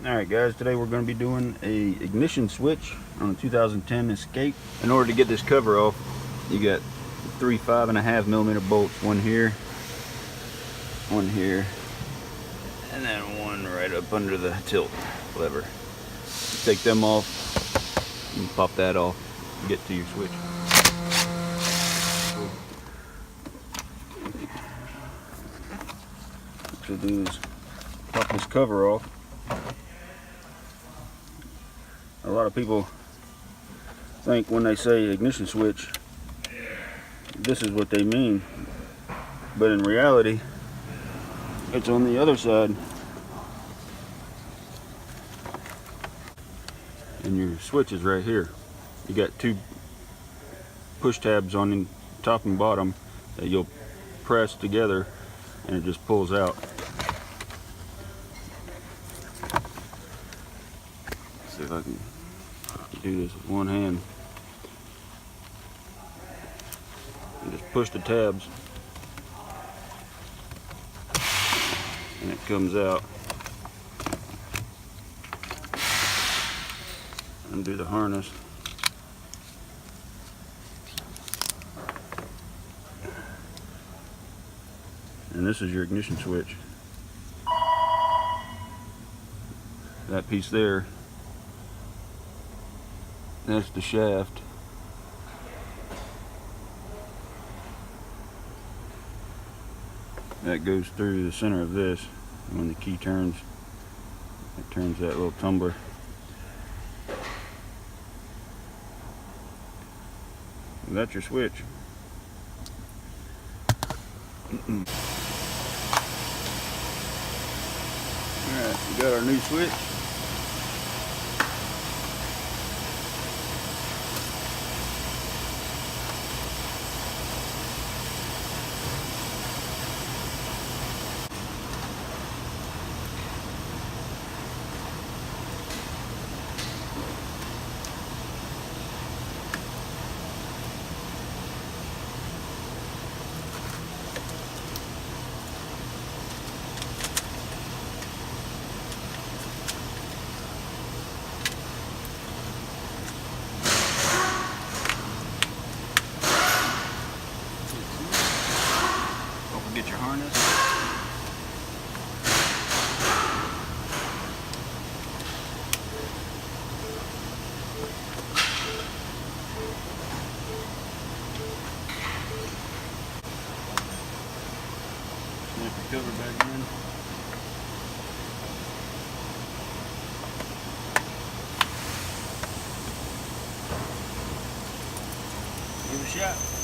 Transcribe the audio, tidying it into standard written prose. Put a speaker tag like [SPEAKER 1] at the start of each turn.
[SPEAKER 1] Alright guys, today we're going to be doing a ignition switch on a 2010 Escape. In order to get this cover off, you got three 5.5mm bolts, one here, and then one right up under the tilt lever. Take them off and pop that off and get to your switch. What you'll do is pop this cover off. A lot of people think when they say ignition switch, this is what they mean, but in reality it's on the other side, and your switch is right here. You got two push tabs on the top and bottom that you'll press together and it just pulls out. Let's see if I can do this with one hand. You just push the tabs and it comes out. Undo the harness. And this is your ignition switch. That piece there, that's the shaft. That goes through the center of this. And when the key turns, it turns that little tumbler. And that's your switch. Alright, we got our new switch. Get your harness. Snap your cover back in. Give it a shot.